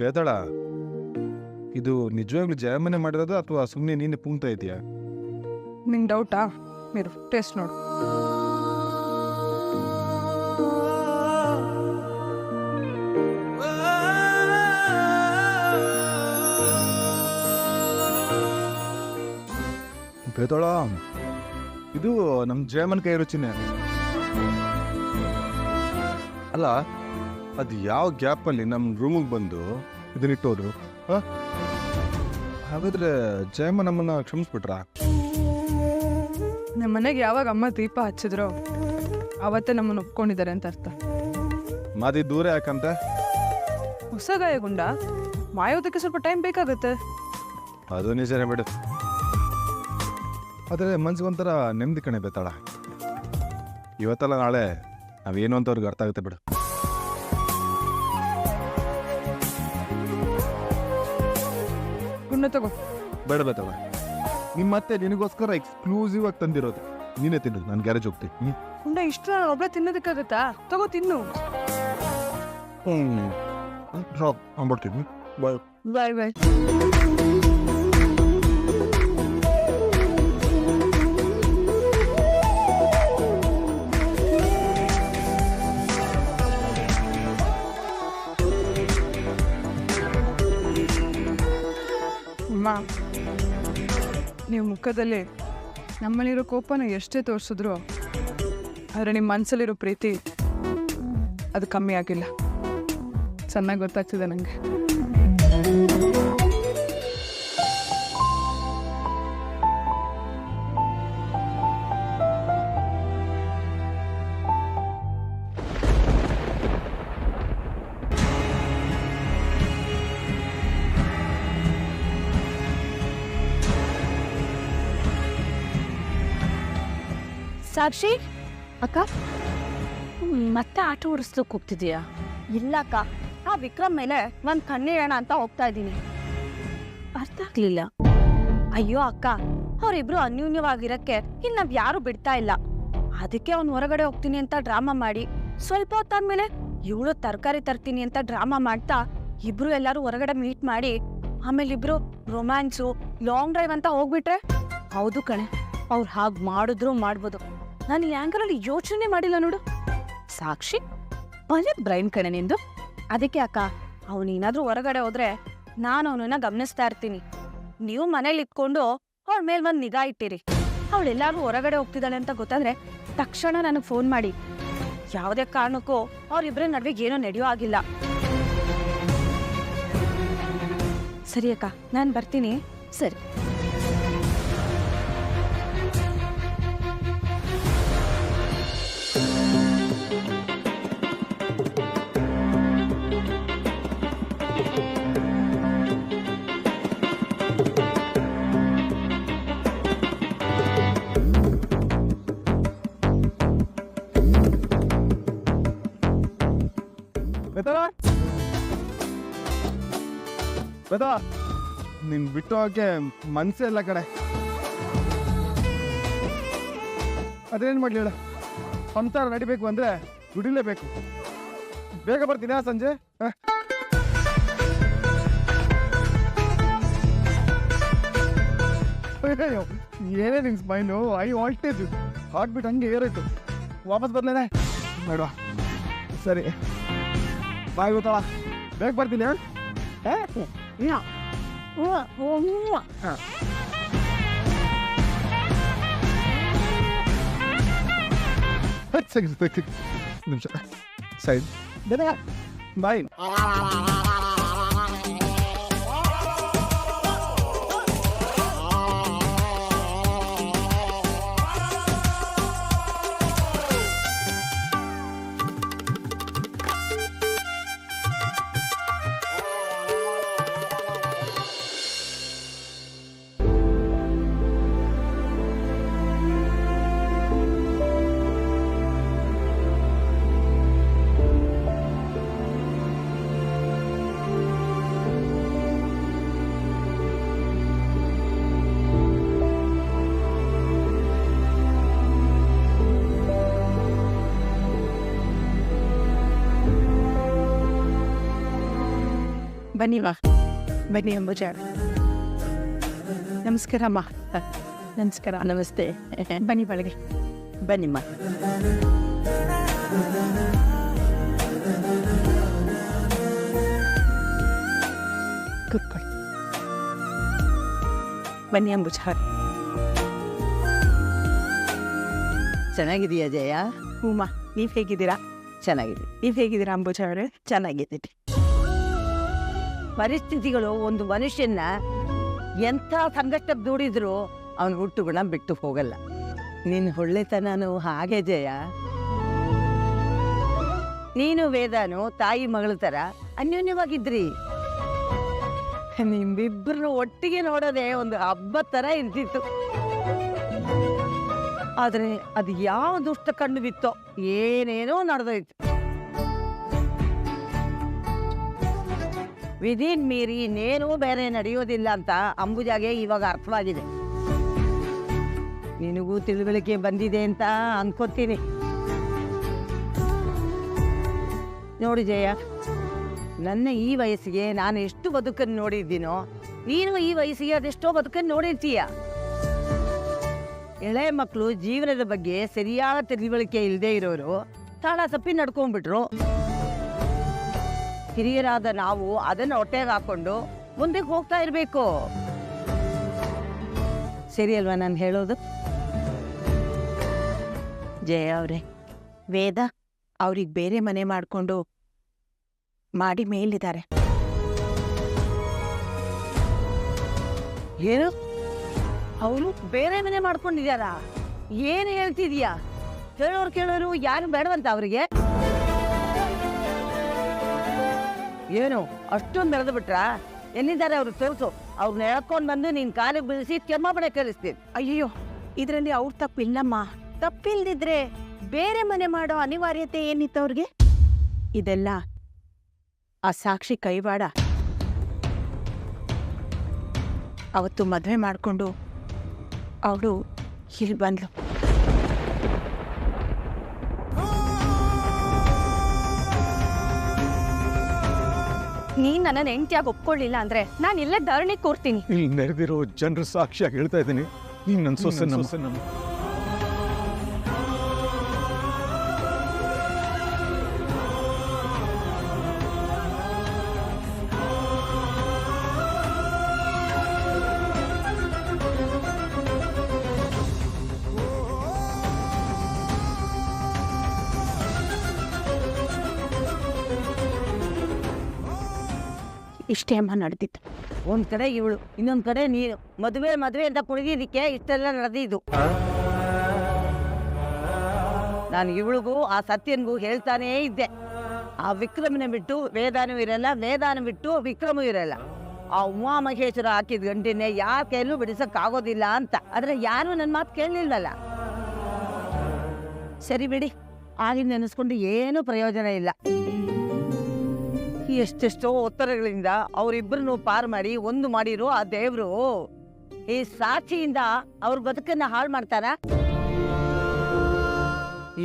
ಬೇತಾಳ, ಇದು ನಿಜವಾಗ್ಲೂ ಜಯಮ್ಮನೆ ಮಾಡಿರೋದು ಅಥವಾ ಸುಮ್ಮನೆ ನೀನೆ ಪುಂಗ್ತಾ ಇದೆಯಾ? ನಿಂಗೆ ಡೌಟಾ? మీరు ಟೇಸ್ಟ್ ನೋಡು. ಬೇತಾಳ, ಇದು ನಮ್ಮ ಜಯಮ್ಮನ ಕೈ ರುಚಿನೇ. ಅಲ್ಲ, ಅದು ಯಾವ ಗ್ಯಾಪಲ್ಲಿ ನಮ್ಮ ರೂಮಿಗೆ ಬಂದು ಇದನ್ನಿಟ್ಟೋದ್ರು? ಹಾಗಾದ್ರೆ ಜಯಮ್ಮ ನಮ್ಮನ್ನ ಕ್ಷಮಿಸ್ಬಿಟ್ರಾ? ನಮ್ಮ ಮನೆಗೆ ಯಾವಾಗ ಅಮ್ಮ ದೀಪ ಹಚ್ಚಿದ್ರೋ ಅವತ್ತೇ ನಮ್ಮನ್ನು ಒಪ್ಕೊಂಡಿದ್ದಾರೆ ಅಂತ ಅರ್ಥ. ಮಾದಿ ದೂರ ಯಾಕಂತ? ಹೊಸ ಗಾಯಗೊಂಡ ಮಾಯೋದಕ್ಕೆ ಸ್ವಲ್ಪ ಟೈಮ್ ಬೇಕಾಗುತ್ತೆ. ಅದು ನಿಜನೇ ಬಿಡು. ಆದರೆ ಮನ್ಸಿಗೊಂಥರ ನೆಮ್ಮದಿ ಕಣೆ ಬೇತಾಳ. ಇವತ್ತಲ್ಲ ನಾಳೆ ನಾವೇನು ಅಂತ ಅವ್ರಿಗೆ ಅರ್ಥ ಆಗುತ್ತೆ ಬಿಡು. ಗುಂಡ ತಗೋ. ಬೇಡ ಬೇತಾಳ, ನಿಮ್ಮ ಮತ್ತೆ ನಿನಗೋಸ್ಕರ ಎಕ್ಸ್ಕ್ಲೂಸಿವ್ ಆಗಿ ತಂದಿರೋದು. ನೀನೇ ತಿನ್ನು, ನಾನು ಗ್ಯಾರೇಜ್ ಹೋಗ್ತೀನಿ. ಗುಂಡ ಇಷ್ಟು ಒಬ್ಬಳೆ ತಿನ್ನೋದಕ್ಕಾಗತ್ತಾ? ತಗೋ ತಿನ್ನು. ಅಂದ್ಬಿಡ್ತೀನಿ. ಬಾಯ್ ಬಾಯ್ ಬಾಯ್. ಅಮ್ಮ, ನೀವು ಮುಖದಲ್ಲಿ ನಮ್ಮಲ್ಲಿರೋ ಕೋಪನ ಎಷ್ಟೇ ತೋರಿಸಿದ್ರು ಆದರೆ ನಿಮ್ಮ ಮನಸ್ಸಲ್ಲಿರೋ ಪ್ರೀತಿ ಅದು ಕಮ್ಮಿ ಆಗಿಲ್ಲ. ಚೆನ್ನಾಗಿ ಗೊತ್ತಾಗ್ತಿದೆ ನನಗೆ. ಸಾಕ್ಷಿ ಅಕ್ಕ, ಮತ್ತೆ ಆಟೋ ಓಡಿಸ್ಲಿಕ್ಕೆ ಹೋಗ್ತಿದೀಯಾ? ಇಲ್ಲ ಅಕ್ಕ, ಆ ವಿಕ್ರಮ್ ಮೇಲೆ ಒಂದ್ ಕಣ್ಣಿಡೋಣ ಅಂತ ಹೋಗ್ತಾ ಇದ್ದೀನಿ. ಅರ್ಥ ಆಗ್ಲಿಲ್ಲ. ಅಯ್ಯೋ ಅಕ್ಕ, ಅವರಿಬ್ರು ಅನ್ಯೂನ್ಯವಾಗಿರಕ್ಕೆ ಇನ್ ನಾವ್ ಯಾರು ಬಿಡ್ತಾ ಇಲ್ಲ. ಅದಕ್ಕೆ ಅವ್ನ್ ಹೊರಗಡೆ ಹೋಗ್ತೀನಿ ಅಂತ ಡ್ರಾಮಾ ಮಾಡಿ ಸ್ವಲ್ಪ ಹೊತ್ತಾದ್ಮೇಲೆ ಇವಳು ತರಕಾರಿ ತರ್ತೀನಿ ಅಂತ ಡ್ರಾಮಾ ಮಾಡ್ತಾ ಇಬ್ರು ಎಲ್ಲಾರು ಹೊರಗಡೆ ಮೀಟ್ ಮಾಡಿ ಆಮೇಲೆ ಇಬ್ರು ರೊಮ್ಯಾನ್ಸು ಲಾಂಗ್ ಡ್ರೈವ್ ಅಂತ ಹೋಗ್ಬಿಟ್ರೆ. ಹೌದು ಕಣೆ, ಅವ್ರು ಹಾಗೆ ಮಾಡಿದ್ರು ಮಾಡ್ಬೋದು. ನಾನು ಈ ಆಂಗಲಲ್ಲಿ ಯೋಚನೆ ಮಾಡಿಲ್ಲ ನೋಡು. ಸಾಕ್ಷಿ ಒಳ್ಳೆ ಬ್ರೈನ್ ಕಣೆ ನಿಂದು. ಅದಕ್ಕೆ ಅಕ್ಕ, ಅವನೇನಾದ್ರೂ ಹೊರಗಡೆ ಹೋದ್ರೆ ನಾನು ಅವನನ್ನ ಗಮನಿಸ್ತಾ ಇರ್ತೀನಿ. ನೀವು ಮನೇಲಿ ಇಟ್ಕೊಂಡು ಅವಳ ಮೇಲ್ ಒಂದ್ ನಿಗಾ ಇಟ್ಟಿರಿ. ಅವಳೆಲ್ಲಾರು ಹೊರಗಡೆ ಹೋಗ್ತಿದ್ದಾಳೆ ಅಂತ ಗೊತ್ತಾದ್ರೆ ತಕ್ಷಣ ನನಗೆ ಫೋನ್ ಮಾಡಿ. ಯಾವುದೇ ಕಾರಣಕ್ಕೂ ಅವ್ರಿಬ್ರ ನಡುವೆ ಏನೋ ನಡೆಯೋ ಆಗಿಲ್ಲ. ಸರಿ ಅಕ್ಕ, ನಾನು ಬರ್ತೀನಿ. ಸರಿ. ಬೇತಾ, ನಿನ್ ಬಿಟ್ಟು ಹೋಗಕ್ಕೆ ಮನ್ಸೇ ಇಲ್ಲ ಕಡೆ. ಅದೇನ್ ಮಾಡ್ಲಿ ಹೇಳ, ಸಂಸಾರ ನಡಿಬೇಕು ಅಂದ್ರೆ ದುಡಿಲೇಬೇಕು. ಬೇಗ ಬರ್ತೀನಿ ಸಂಜೆ. ಏನೇ ನಿನ್ ಸ್ಮೈಲು, ಐ ವಾಲ್ಟೇಜ್ ಹಾರ್ಟ್ ಬಿಟ್ಟು ಹಂಗೆ ಏರಾಯ್ತು. ವಾಪಸ್ ಬರ್ಲೇನೆ ಬೇಡವಾ? ಸರಿ ಬಾಯ್ ಗೊತ್ತಾಳ, ಬೇಗ ಬರ್ತೀನಿ. ನಿಮಿಷ ಸೈಡ್ ಬಾಯ್. ಬನ್ನಿಮ್ಮ, ಬನ್ನಿ ಅಂಬುಜಾ. ನಮಸ್ಕಾರಮ್ಮ. ನಮಸ್ಕಾರ. ನಮಸ್ತೆ. ಬನ್ನಿ ಒಳಗೆ. ಬನ್ನಿಮ್ಮ. ಕೂತ್ಕೊಳ್ಳಿ. ಬನ್ನಿ ಅಂಬುಜಾ. ಚೆನ್ನಾಗಿದೆಯಾ ಜಯ? ಹೂಮ್ಮ, ನೀವು ಹೇಗಿದ್ದೀರಾ? ಚೆನ್ನಾಗಿದೆ. ನೀವು ಹೇಗಿದ್ದೀರಾ ಅಂಬುಜಾ ಅವರೇ? ಚೆನ್ನಾಗಿದ್ದೀನಿ. ಪರಿಸ್ಥಿತಿಗಳು ಒಂದು ಮನುಷ್ಯನ ಎಂಥ ಸಂಕಷ್ಟ ದೂಡಿದ್ರು ಅವನ ಹುಟ್ಟು ಗುಣ ಬಿಟ್ಟು ಹೋಗಲ್ಲ. ನಿನ್ನ ಒಳ್ಳೆತನೂ ಹಾಗೆ ಜಯ. ನೀನು ವೇದಾನು ತಾಯಿ ಮಗಳ ಥರ ಅನ್ಯೋನ್ಯವಾಗಿದ್ರಿ. ನಿಮ್ಮಿಬ್ಬರನ್ನು ಒಟ್ಟಿಗೆ ನೋಡೋದೇ ಒಂದು ಹಬ್ಬ ಥರ ಇರ್ತಿತ್ತು. ಆದರೆ ಅದು ಯಾವ ದುಷ್ಟ ಕಣ್ಣು ಬಿತ್ತೋ ಏನೇನೋ ನಡೆದೋಯ್ತು. ವಿಧಿನ್ ಮೀರಿ ಇನ್ನೇನೂ ಬೇರೆ ನಡೆಯೋದಿಲ್ಲ ಅಂತ ಅಂಬುಜಾಗೆ ಇವಾಗ ಅರ್ಥವಾಗಿದೆ. ನಿನಗೂ ತಿಳುವಳಿಕೆ ಬಂದಿದೆ ಅಂತ ಅನ್ಕೋತೀನಿ. ನೋಡಿ ಜಯ, ನನ್ನ ಈ ವಯಸ್ಸಿಗೆ ನಾನು ಎಷ್ಟು ಬದುಕನ್ನು ನೋಡಿದ್ದೀನೋ, ನೀನು ಈ ವಯಸ್ಸಿಗೆ ಅದೆಷ್ಟೋ ಬದುಕನ್ನು ನೋಡಿರ್ತೀಯ. ಎಳೆ ಮಕ್ಕಳು ಜೀವನದ ಬಗ್ಗೆ ಸರಿಯಾದ ತಿಳುವಳಿಕೆ ಇಲ್ಲದೆ ಇರೋರು ತಾಳ ತಪ್ಪಿ ನಡ್ಕೊಂಡ್ಬಿಟ್ರು. ಹಿರಿಯರಾದ ನಾವು ಅದನ್ನು ಹೊಟ್ಟೆಗೆ ಹಾಕೊಂಡು ಮುಂದೆ ಹೋಗ್ತಾ ಇರಬೇಕು. ಸರಿ ಅಲ್ವಾ ನಾನು ಹೇಳೋದು? ಜಯ ಅವರೇ, ವೇದ ಅವ್ರಿಗೆ ಬೇರೆ ಮನೆ ಮಾಡಿಕೊಂಡು ಮಾಡಿ ಮೇಲಿದ್ದಾರೆ. ಏನು? ಅವರು ಬೇರೆ ಮನೆ ಮಾಡ್ಕೊಂಡಿದ್ಯಾರ? ಏನು ಹೇಳ್ತಿದ್ಯಾ? ಕೇಳೋರು ಯಾರು ಬೇಡವಂತ ಅವರಿಗೆ? ಏನು ಅಷ್ಟೊಂದು ಬೆಳೆದು ಬಿಟ್ರಾ? ಎಲ್ಲಿದ್ದಾರೆ ಅವರು? ತೋರಿಸು. ಅವ್ರನ್ನ ಎಳ್ಕೊಂಡು ಬಂದು ನಿನ್ ಕಾಲಿಗೆ ಬೀಳಿಸಿ ಕ್ಷಮಾಪಣೆ ಕಲಿಸ್ತೀನಿ. ಅಯ್ಯೋ, ಇದರಲ್ಲಿ ಅವ್ರ ತಪ್ಪಿಲ್ಲಮ್ಮ. ತಪ್ಪಿಲ್ದಿದ್ರೆ ಬೇರೆ ಮನೆ ಮಾಡೋ ಅನಿವಾರ್ಯತೆ ಏನಿತ್ತು ಅವ್ರಿಗೆ? ಇದೆಲ್ಲ ಆ ಸಾಕ್ಷಿ ಕೈವಾಡ. ಅವತ್ತು ಮದುವೆ ಮಾಡಿಕೊಂಡು ಅವಳು ಇಲ್ಲಿ ಬಂದ್ಲು. ನೀನ್ ನನ್ನ ಹೆಂಡತಿಯಾಗಿ ಒಪ್ಕೊಳ್ಳಿಲ್ಲ ಅಂದ್ರೆ ನಾನು ಇಲ್ಲೇ ಧರಣಿ ಕೂರ್ತೀನಿ. ಇಲ್ಲಿ ನೆರೆದಿರೋ ಜನರ ಸಾಕ್ಷಿಯಾಗಿ ಹೇಳ್ತಾ ಇದ್ದೀನಿ, ನೀನು ನನ್ನ ಸೊಸೆ ನಮ್ಮ. ಇಷ್ಟೇ ಅಮ್ಮ ನಡೆದಿತ್ತು. ಒಂದ್ ಕಡೆ ಇವಳು, ಇನ್ನೊಂದ್ ಕಡೆ ನೀನು. ಮದುವೆ ಅಂತ ಕುಣಿದಿದ್ದಕ್ಕೆ ಇಷ್ಟೆಲ್ಲ ನಡೆದಿದ್ದು. ನಾನು ಇವಳಿಗೂ ಆ ಸತ್ಯನ್ಗೂ ಹೇಳ್ತಾನೇ ಇದ್ದೆ, ಆ ವಿಕ್ರಮನ ಬಿಟ್ಟು ವೇದಾನೂ ಇರಲ್ಲ, ವೇದಾನ ಬಿಟ್ಟು ವಿಕ್ರಮೂ ಇರಲ್ಲ. ಆ ಉಮಾಮಹೇಶ್ವರ ಹಾಕಿದ ಗಂಟಿನೇ ಯಾರ ಕೈಯಲ್ಲೂ ಬಿಡಿಸಕ್ಕಾಗೋದಿಲ್ಲ ಅಂತ. ಆದ್ರೆ ಯಾರು ನನ್ನ ಮಾತು ಕೇಳಲಿಲ್ಲಲ್ಲ. ಸರಿ ಬಿಡಿ, ಆಗಿನ ನೆನೆಸ್ಕೊಂಡು ಏನೂ ಪ್ರಯೋಜನ ಇಲ್ಲ. ಎಷ್ಟೆಷ್ಟೋ ಉತ್ತರಗಳಿಂದ ಅವರಿಬ್ಬರನ್ನು ಪಾರು ಮಾಡಿ ಒಂದು ಮಾಡಿರೋ ಆ ದೇವ್ರು ಈ ಸಾಕ್ಷಿಯಿಂದ ಅವ್ರ ಬದುಕನ್ನ ಹಾಳು ಮಾಡ್ತಾರ?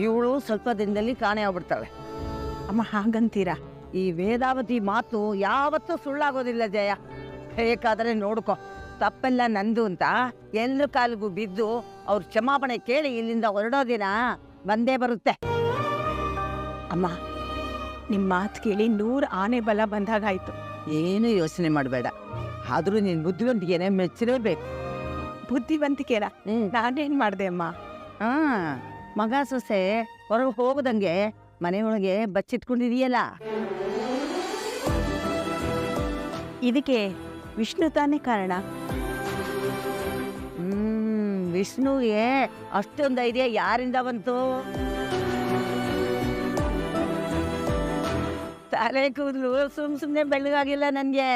ಇವಳು ಸ್ವಲ್ಪ ದಿನದಲ್ಲಿ ಕಾಣೆ ಆಗ್ಬಿಡ್ತಾಳೆ. ಅಮ್ಮ ಹಾಗಂತೀರಾ? ಈ ವೇದಾವತಿ ಮಾತು ಯಾವತ್ತೂ ಸುಳ್ಳಾಗೋದಿಲ್ಲ ಜಯ. ಬೇಕಾದ್ರೆ ನೋಡ್ಕೊ, ತಪ್ಪೆಲ್ಲ ನಂದು ಅಂತ ಎಲ್ಲರ ಕಾಲಿಗೂ ಬಿದ್ದು ಅವ್ರ ಕ್ಷಮಾಪಣೆ ಕೇಳಿ ಇಲ್ಲಿಂದ ಹೊರಡೋ ದಿನ ಬಂದೇ ಬರುತ್ತೆ. ಅಮ್ಮ, ನಿಮ್ಮ ಮಾತು ಕೇಳಿ 100 ಆನೆ ಬಲ ಬಂದಾಗಾಯ್ತು. ಏನು ಯೋಚನೆ ಮಾಡಬೇಡ. ಆದ್ರೂ ನೀನ್ ಬುದ್ಧಿವಂತಿಕೆನೆ ಮೆಚ್ಚಲೇಬೇಕು. ಬುದ್ಧಿವಂತಿಕೆನ ನಾನೇನ್ ಮಾಡ್ದೆ ಅಮ್ಮ? ಮಗ ಸೊಸೆ ಹೊರಗೆ ಹೋಗದಂಗೆ ಮನೆಯೊಳಗೆ ಬಚ್ಚಿಟ್ಕೊಂಡಿದೀಯಲ್ಲ. ಇದಕ್ಕೆ ವಿಷ್ಣು ತಾನೇ ಕಾರಣ. ವಿಷ್ಣುಗೆ ಅಷ್ಟೊಂದು ಧೈರ್ಯ ಯಾರಿಂದ ಬಂತು? ತಲೆ ಕೂದಲು ಸುಮ್ನೆ ಬೆಳ್ಳಗಾಗಿಲ್ಲ ನನ್ಗೆ.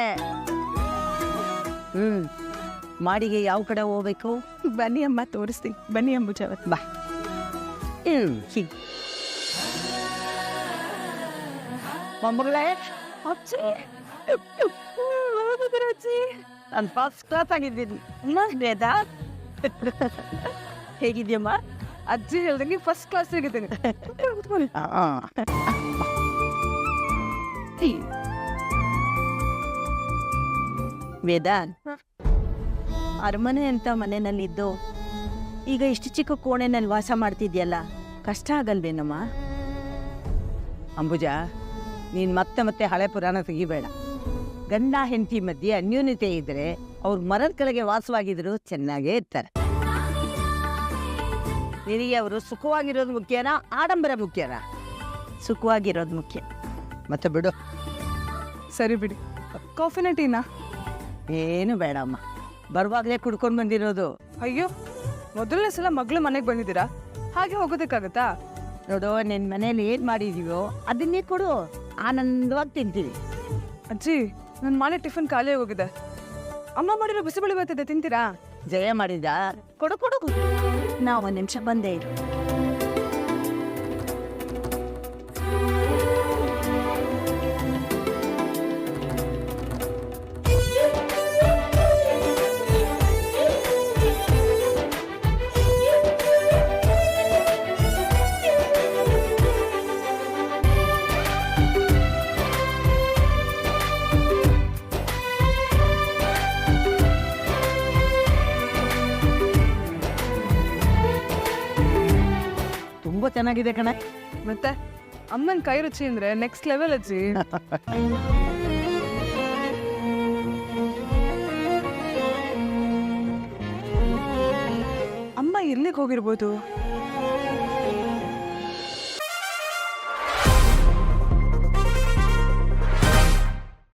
ಮಾಡಿಗೆ ಯಾವ ಕಡೆ ಹೋಗ್ಬೇಕು? ಬನ್ನಿ ಅಮ್ಮ, ತೋರಿಸ್ತೀನಿ. ಬನ್ನಿ ಅಂಬುಜಾವತ್. ಬಾ. ಮೊಮ್ಮಗಳೇ, ನಾನು ಫಸ್ಟ್ ಕ್ಲಾಸ್ ಆಗಿದ್ದೀನಿ. ಹೇಗಿದ್ಯಮ್ಮ? ಅಜ್ಜಿ ಹೇಳ್ದಂಗೆ ಫಸ್ಟ್ ಕ್ಲಾಸ್ ಆಗಿದ್ದೀನಿ. ವೇದಾನ್, ಅರಮನೆ ಅಂತ ಮನೆಯಲ್ಲಿದ್ದು ಈಗ ಇಷ್ಟು ಚಿಕ್ಕ ಕೋಣೆನಲ್ಲಿ ವಾಸ ಮಾಡ್ತಿದ್ಯಲ್ಲ, ಕಷ್ಟ ಆಗಲ್ವೇನಮ್ಮ? ಅಂಬುಜ, ನೀನು ಮತ್ತೆ ಮತ್ತೆ ಹಳೆ ಪುರಾಣ ತೆಗಿಬೇಡ. ಗಂಡ ಹೆಂಡತಿ ಮಧ್ಯೆ ಅನ್ಯೂನ್ಯತೆ ಇದ್ರೆ ಅವ್ರು ಮರದ ಕೆಳಗೆ ವಾಸವಾಗಿದ್ರು ಚೆನ್ನಾಗೇ ಇರ್ತಾರೆ. ನಿನಗೆ ಅವರು ಸುಖವಾಗಿರೋದು ಮುಖ್ಯನಾ, ಆಡಂಬರ ಮುಖ್ಯನಾ? ಸುಖವಾಗಿರೋದು ಮುಖ್ಯ. ಮತ್ತೆ ಬಿಡು, ಸರಿ ಬಿಡಿ, ಕಾಫಿನ ಟೀನಾ? ಏನು ಬೇಡಮ್ಮ, ಬರುವಾಗಲೇ ಕುಡ್ಕೊಂಡು ಬಂದಿರೋದು. ಅಯ್ಯೋ, ಮೊದಲನೇ ಸಲ ಮಗಳು ಮನೆಗೆ ಬಂದಿದ್ದೀರಾ, ಹಾಗೆ ಹೋಗೋದಕ್ಕಾಗತ್ತಾ? ನೋಡು, ನಿನ್ನ ಮನೇಲಿ ಏನು ಮಾಡಿದೀವೋ ಅದನ್ನೇ ಕೊಡು, ಆನಂದವಾಗಿ ತಿಂತೀವಿ. ಅಜ್ಜಿ, ನನ್ನ ಮನೆ ಟಿಫಿನ್ ಖಾಲಿ ಹೋಗಿದೆ. ಅಮ್ಮ ಮಾಡಿರೋ ಬಿಸಿಬೇಳೆ ಬರ್ತಿದೆ, ತಿಂತೀರಾ? ಜಯ ಮಾಡಿದ, ಕೊಡು ಕೊಡು. ನಾವು ಒಂದು ನಿಮಿಷ ಬಂದೇ ಇರು. ತುಂಬ ಚೆನ್ನಾಗಿದೆ ಕಣ. ಮತ್ತೆ ಅಮ್ಮನ ಕೈ ರುಚಿ ಅಂದ್ರೆ ನೆಕ್ಸ್ಟ್ ಲೆವೆಲ್ ಅಜ್ಜಿ. ಅಮ್ಮ ಎಲ್ಲಿಗೆ ಹೋಗಿರ್ಬೋದು?